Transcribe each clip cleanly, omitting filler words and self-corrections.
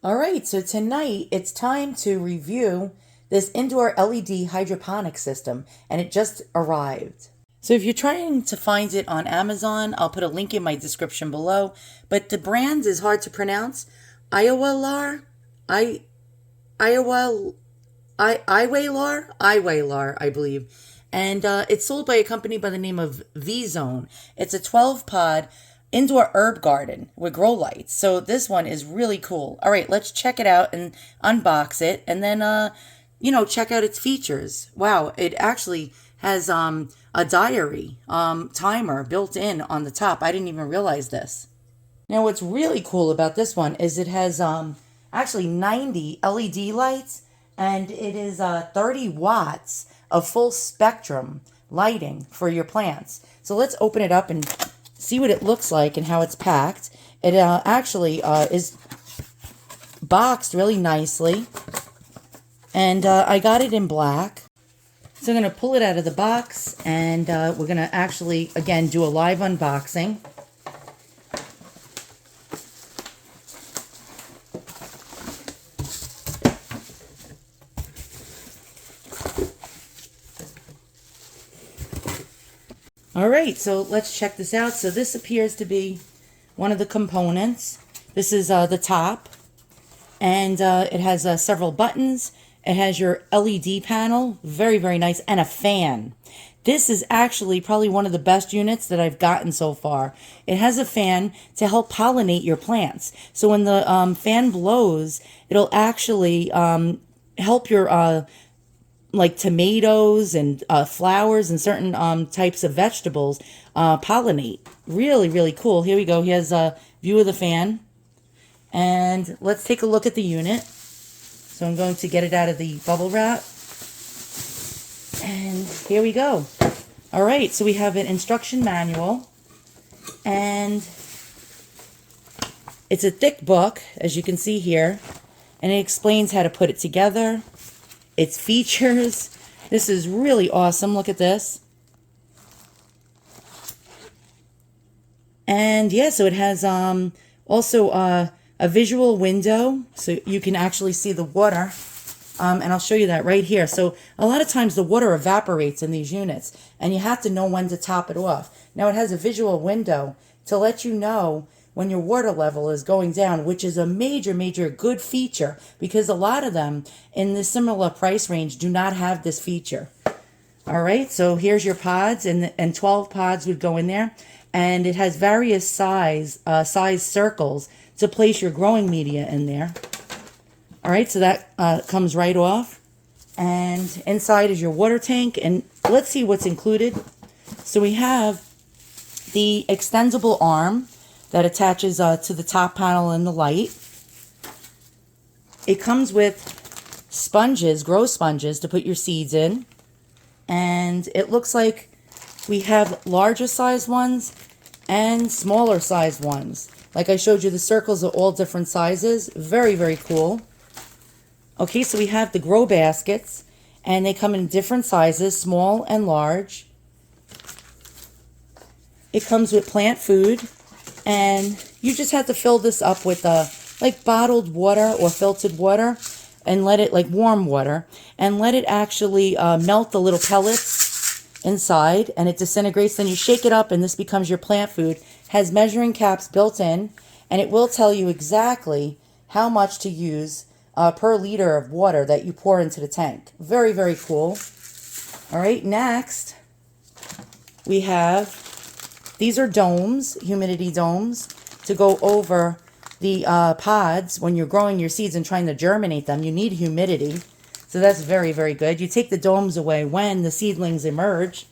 All right, so tonight it's time to review this indoor LED hydroponic system, and it just arrived. So if you're trying to find it on Amazon, I'll put a link in my description below. But the brand is hard to pronounce. Aiwaylar, I Iowa Aiwaylar, I believe. And it's sold by a company by the name of V-Zone. It's a 12 pod indoor herb garden with grow lights. So this one is really cool. All right, let's check it out and unbox it, and then check out its features. Wow, it actually has a diary timer built in on the top. I didn't even realize this. Now, what's really cool about this one is it has actually 90 LED lights, and it is 30 watts of full spectrum lighting for your plants. So let's open it up and see what it looks like and how it's packed. It actually is boxed really nicely, and I got it in black. So I'm going to pull it out of the box, and we're going to actually, again, do a live unboxing. All right, so let's check this out. So this appears to be one of the components. This is the top, and it has several buttons. It has your LED panel, very, very nice, and a fan. This is actually probably one of the best units that I've gotten so far. It has a fan to help pollinate your plants. So when the fan blows, it'll actually help your like tomatoes and flowers and certain types of vegetables pollinate. Really, really cool. Here we go. Here's a view of the fan. And let's take a look at the unit. So I'm going to get it out of the bubble wrap. And here we go. All right, so we have an instruction manual. And it's a thick book, as you can see here. And it explains how to put it together, its features. This is really awesome. Look at this. And yeah, so it has also a visual window, so you can actually see the water. And I'll show you that right here. So a lot of times the water evaporates in these units, and you have to know when to top it off. Now it has a visual window to let you know when your water level is going down, which is a major, major good feature, because a lot of them in the similar price range do not have this feature. All right, so here's your pods, and 12 pods would go in there, and it has various size circles to place your growing media in there. All right, so that comes right off, and inside is your water tank, and let's see what's included. So we have the extendable arm that attaches to the top panel and the light. It comes with sponges, grow sponges, to put your seeds in. And it looks like we have larger size ones and smaller size ones. Like I showed you, the circles are all different sizes. Very, very cool. Okay, so we have the grow baskets, and they come in different sizes, small and large. It comes with plant food. And you just have to fill this up with like bottled water or filtered water, and let it, like warm water, and let it actually melt the little pellets inside, and it disintegrates. Then you shake it up, and this becomes your plant food. Has measuring caps built in, and it will tell you exactly how much to use per liter of water that you pour into the tank. Very, very cool. All right, next we have, these are domes, humidity domes, to go over the pods when you're growing your seeds and trying to germinate them. You need humidity. So that's very, very good. You take the domes away when the seedlings emerge.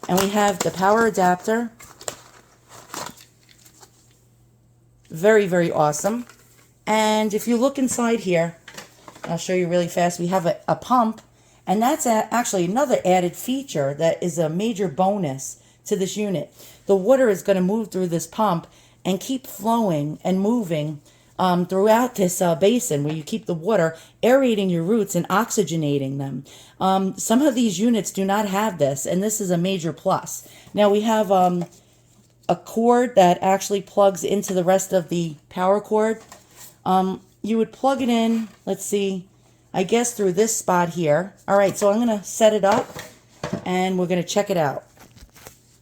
And we have the power adapter. Very, very awesome. And if you look inside here, I'll show you really fast. We have a pump. And that's actually another added feature that is a major bonus to this unit. The water is going to move through this pump and keep flowing and moving throughout this basin, where you keep the water aerating your roots and oxygenating them. Some of these units do not have this, and this is a major plus. Now we have a cord that actually plugs into the rest of the power cord. You would plug it in, let's see, I guess through this spot here. All right, so I'm going to set it up and we're going to check it out.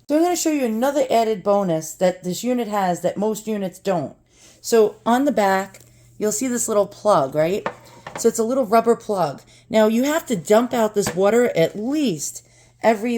So I'm going to show you another added bonus that this unit has that most units don't. So on the back, you'll see this little plug, right? So it's a little rubber plug. Now you have to dump out this water at least every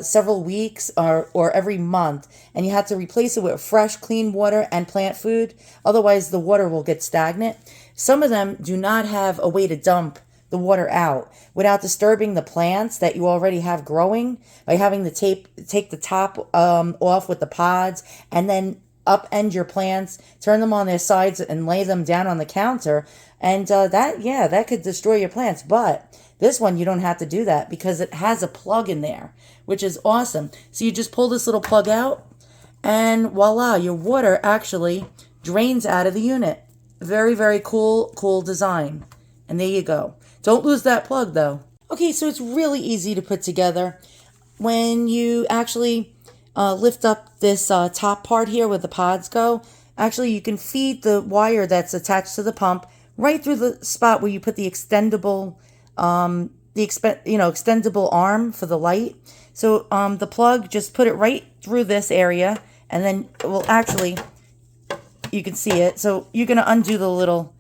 several weeks or every month, and you have to replace it with fresh, clean water and plant food. Otherwise, the water will get stagnant. Some of them do not have a way to dump the water out without disturbing the plants that you already have growing by having to take the top off with the pods and then upend your plants, turn them on their sides and lay them down on the counter. And that could destroy your plants. But this one, you don't have to do that because it has a plug in there, which is awesome. So you just pull this little plug out and voila, your water actually drains out of the unit. Very, very cool design. And there you go. Don't lose that plug though. Okay, so it's really easy to put together. When you actually lift up this top part here where the pods go, actually you can feed the wire that's attached to the pump right through the spot where you put the extendable, extendable arm for the light. So the plug, just put it right through this area, and then it will actually, you can see it. So you're gonna undo the little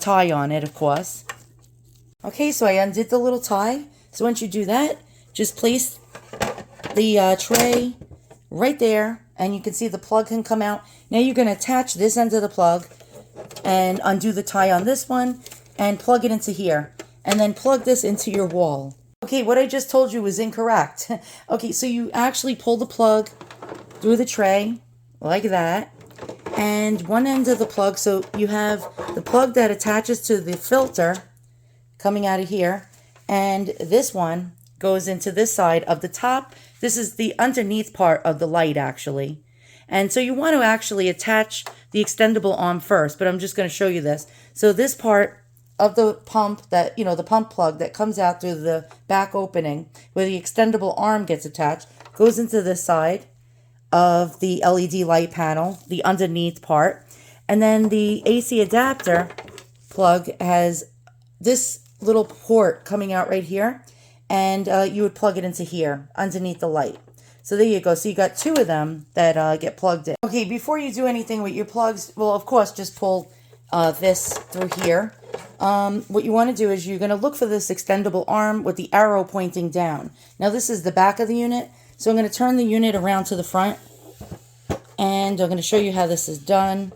tie on it, of course. Okay, so I undid the little tie. So once you do that, just place the tray right there, and you can see the plug can come out. Now you're going to attach this end of the plug and undo the tie on this one and plug it into here, and then plug this into your wall. Okay, what I just told you was incorrect. Okay, so you actually pull the plug through the tray like that, and one end of the plug, so you have the plug that attaches to the filter coming out of here, and this one goes into this side of the top. This is the underneath part of the light, actually. And so you want to actually attach the extendable arm first, but I'm just going to show you this. So this part of the pump that, the pump plug that comes out through the back opening where the extendable arm gets attached goes into this side of the LED light panel, the underneath part. And then the AC adapter plug has this little port coming out right here, and you would plug it into here underneath the light. So there you go. So you got two of them that get plugged in. Okay, before you do anything with your plugs, well, of course, just pull this through here. What you want to do is you're going to look for this extendable arm with the arrow pointing down. Now this is the back of the unit, so I'm going to turn the unit around to the front, and I'm going to show you how this is done.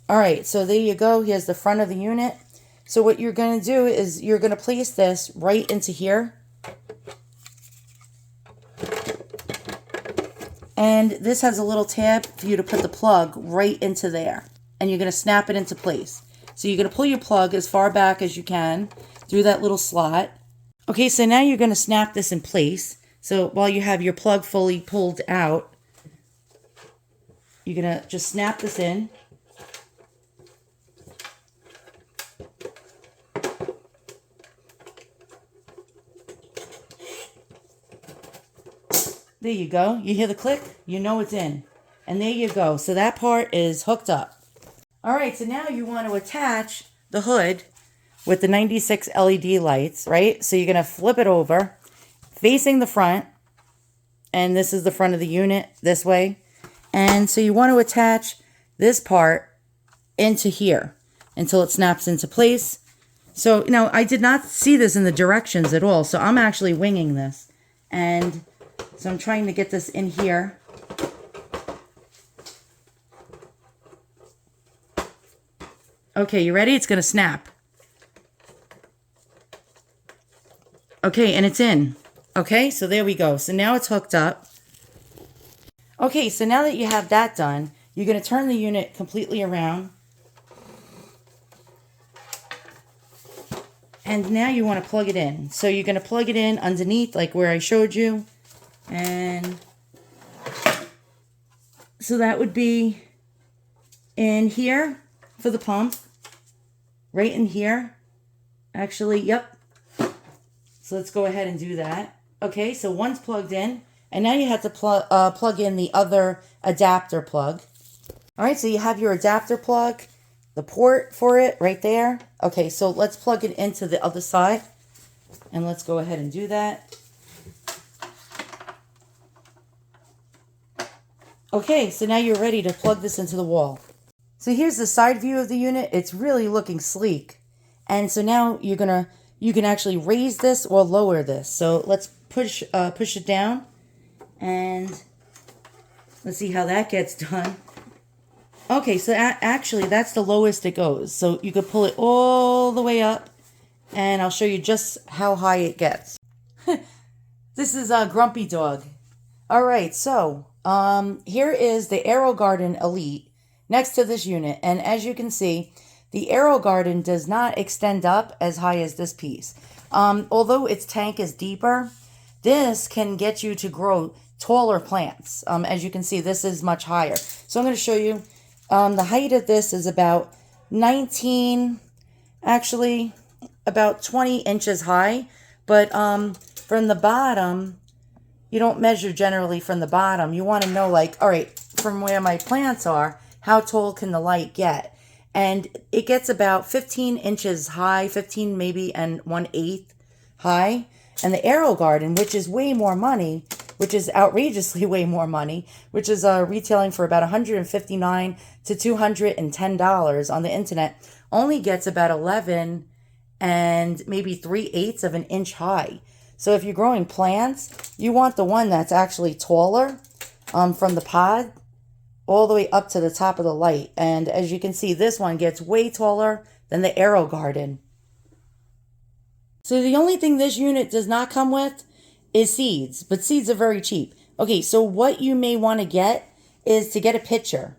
All right, so there you go. Here's the front of the unit. So what you're going to do is you're going to place this right into here. And this has a little tab for you to put the plug right into there. And you're going to snap it into place. So you're going to pull your plug as far back as you can through that little slot. Okay, so now you're going to snap this in place. So while you have your plug fully pulled out, you're going to just snap this in. There you go. You hear the click? You know it's in. And there you go. So that part is hooked up. All right, so now you want to attach the hood with the 96 LED lights, right? So you're going to flip it over, facing the front. And this is the front of the unit this way. And so you want to attach this part into here until it snaps into place. So, I did not see this in the directions at all. So I'm actually winging this. And so I'm trying to get this in here. Okay, you ready? It's going to snap. Okay, and it's in. Okay, so there we go. So now it's hooked up. Okay, so now that you have that done, you're going to turn the unit completely around. And now you want to plug it in. So you're going to plug it in underneath, like where I showed you. And so that would be in here for the pump. Right in here. Actually, yep. So let's go ahead and do that. Okay, so one's plugged in. And now you have to plug in the other adapter plug. All right, so you have your adapter plug the port for it right there. Okay, so let's plug it into the other side. And let's go ahead and do that. Okay, so now you're ready to plug this into the wall. So here's the side view of the unit. It's really looking sleek. And so now you can actually raise this or lower this. So let's push it down, and let's see how that gets done. Okay, so actually that's the lowest it goes. So you could pull it all the way up, and I'll show you just how high it gets. This is a Grumpy Dog. All right, so here is the AeroGarden Elite next to this unit. And as you can see, the AeroGarden does not extend up as high as this piece. Although its tank is deeper, this can get you to grow taller plants. As you can see, this is much higher. So I'm going to show you. The height of this is about 19, actually about 20 inches high. But from the bottom, you don't measure generally from the bottom. You want to know, like, all right, from where my plants are, how tall can the light get? And it gets about 15 inches high, 15 maybe and 1/8 high. And the AeroGarden, which is way more money, which is outrageously way more money, which is retailing for about $159 to $210 on the internet, only gets about 11 and maybe 3/8 of an inch high. So if you're growing plants, you want the one that's actually taller from the pod all the way up to the top of the light. And as you can see, this one gets way taller than the AeroGarden. So the only thing this unit does not come with is seeds, but seeds are very cheap. Okay, so what you may want to get is to get a pitcher.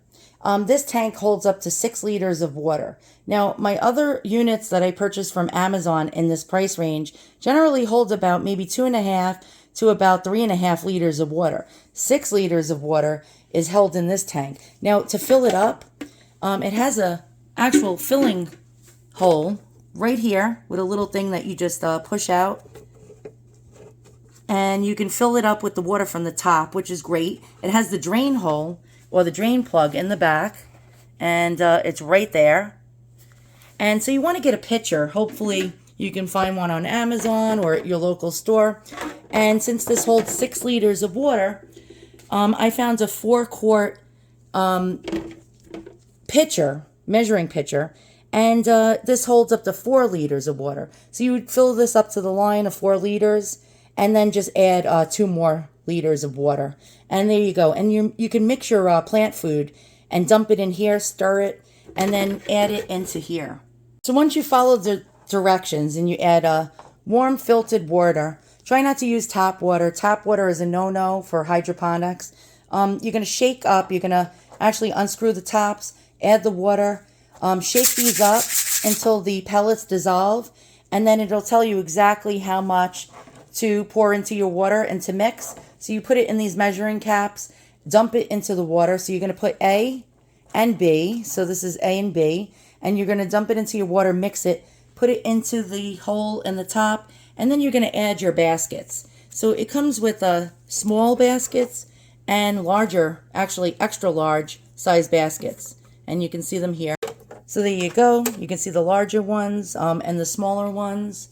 This tank holds up to 6 liters of water. Now, my other units that I purchased from Amazon in this price range generally hold about maybe 2.5 to about 3.5 liters of water. 6 liters of water is held in this tank. Now, to fill it up, it has a actual filling hole right here with a little thing that you just push out. And you can fill it up with the water from the top, which is great. It has the drain hole or the drain plug in the back, and it's right there. And so you want to get a pitcher. Hopefully you can find one on Amazon or at your local store. And since this holds 6 liters of water, I found a 4-quart pitcher, measuring pitcher, and this holds up to 4 liters of water. So you would fill this up to the line of 4 liters, and then just add 2 more liters of water. And there you go. And you can mix your plant food and dump it in here, stir it, and then add it into here. So once you follow the directions and you add warm filtered water, try not to use tap water. Tap water is a no-no for hydroponics. You're going to shake up. You're going to actually unscrew the tops, add the water, shake these up until the pellets dissolve, and then it'll tell you exactly how much to pour into your water and to mix. So you put it in these measuring caps, dump it into the water. So you're going to put A and B. So this is A and B. And you're going to dump it into your water, mix it, put it into the hole in the top, and then you're going to add your baskets. So it comes with small baskets and larger, actually extra large size baskets. And you can see them here. So there you go. You can see the larger ones and the smaller ones.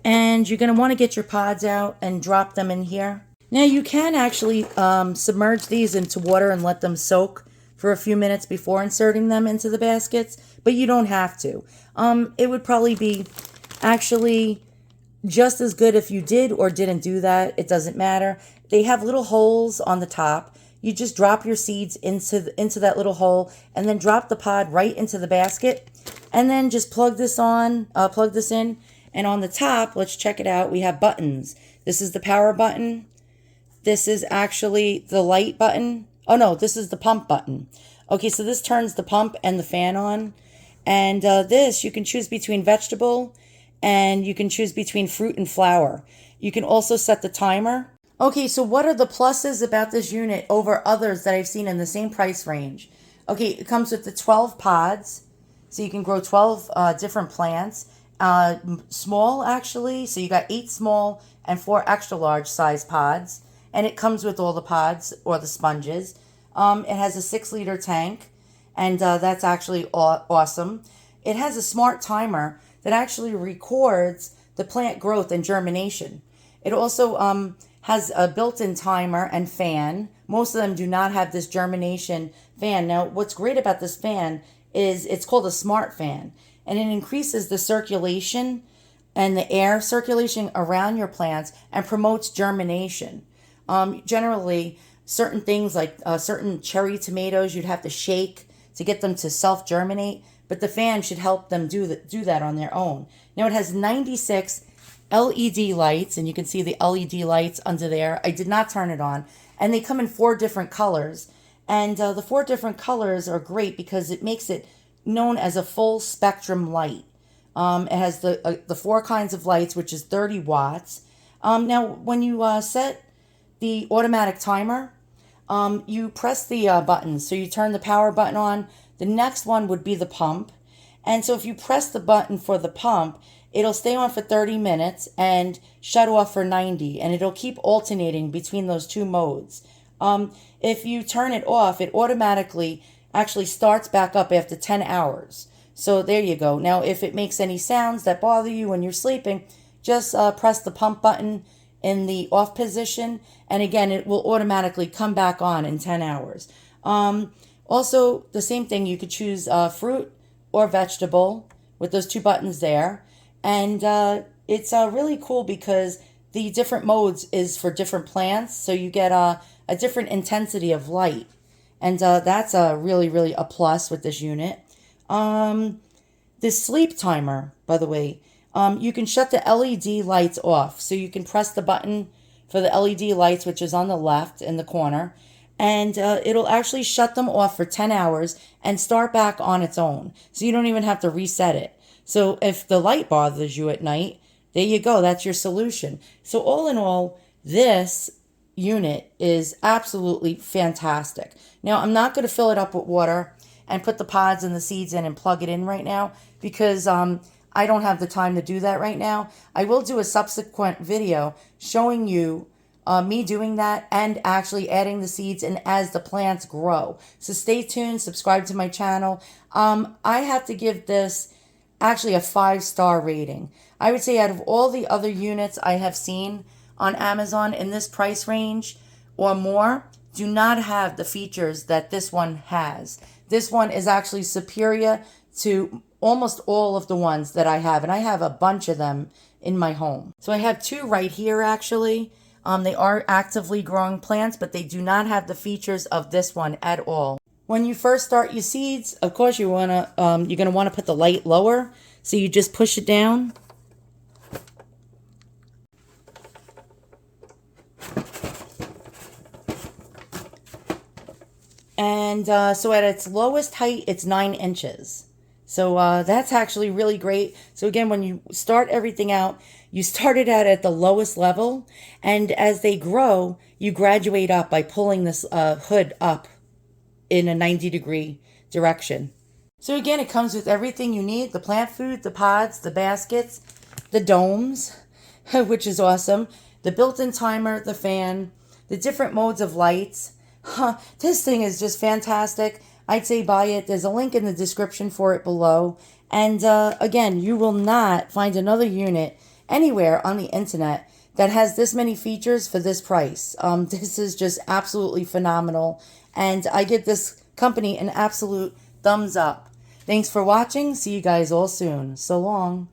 And you're going to want to get your pods out and drop them in here. Now you can actually submerge these into water and let them soak for a few minutes before inserting them into the baskets, but you don't have to. It would probably be actually just as good if you did or didn't do that. It doesn't matter. They have little holes on the top. You just drop your seeds into that little hole and then drop the pod right into the basket, and then just plug this in. And on the top, let's check it out. We have buttons. This is the power button. This is actually the light button. Oh no, this is the pump button. Okay, so this turns the pump and the fan on. And this, you can choose between vegetable and you can choose between fruit and flower. You can also set the timer. Okay, so what are the pluses about this unit over others that I've seen in the same price range? Okay, it comes with the 12 pods. So you can grow 12 different plants. Small, actually. So you got 8 small and 4 extra large size pods. And it comes with all the pods or the sponges. It has a 6 liter tank. and that's actually awesome. It has a smart timer that actually records the plant growth and germination. It also has a built-in timer and fan. Most of them do not have this germination fan. Now, what's great about this fan is it's called a smart fan, and it increases the circulation and the air circulation around your plants and promotes germination. Generally, certain things like certain cherry tomatoes you'd have to shake to get them to self-germinate, but the fan should help them do that on their own. Now, it has 96 LED lights, and you can see the LED lights under there. I did not turn it on, and they come in 4 different colors. And the 4 different colors are great because it makes it known as a full spectrum light. It has the 4 kinds of lights, which is 30 watts. Now, when you set the automatic timer, you press the buttons. So you turn the power button on. The next one would be the pump. And so if you press the button for the pump, it'll stay on for 30 minutes and shut off for 90. And it'll keep alternating between those 2 modes. If you turn it off, it automatically actually starts back up after 10 hours. So there you go. Now, if it makes any sounds that bother you when you're sleeping, just press the pump button in the off position. And again, it will automatically come back on in 10 hours. Also, the same thing, you could choose fruit or vegetable with those 2 buttons there. And it's really cool because the different modes is for different plants. So you get a different intensity of light. And that's really, really a plus with this unit. This sleep timer, by the way, you can shut the LED lights off. So you can press the button for the LED lights, which is on the left in the corner. And it'll actually shut them off for 10 hours and start back on its own. So you don't even have to reset it. So if the light bothers you at night, there you go. That's your solution. So all in all, this unit is absolutely fantastic. Now, I'm not going to fill it up with water and put the pods and the seeds in and plug it in right now because I don't have the time to do that right now. I will do a subsequent video showing you me doing that and actually adding the seeds in as the plants grow. So stay tuned, subscribe to my channel. I have to give this actually a 5-star rating. I would say out of all the other units I have seen on Amazon in this price range or more, do not have the features that this one has. This one is actually superior to almost all of the ones that I have, and I have a bunch of them in my home. So I have 2 right here actually. They are actively growing plants, but they do not have the features of this one at all. When you first start your seeds, of course you're gonna want to put the light lower. So you just push it down. And so at its lowest height, it's 9 inches. So that's actually really great. So again, when you start everything out, you start it out at the lowest level. And as they grow, you graduate up by pulling this hood up in a 90-degree direction. So again, it comes with everything you need. The plant food, the pods, the baskets, the domes, which is awesome. The built-in timer, the fan, the different modes of lights. This thing is just fantastic. I'd say buy it. There's a link in the description for it below. And again, you will not find another unit anywhere on the internet that has this many features for this price. This is just absolutely phenomenal. And I give this company an absolute thumbs up. Thanks for watching. See you guys all soon. So long.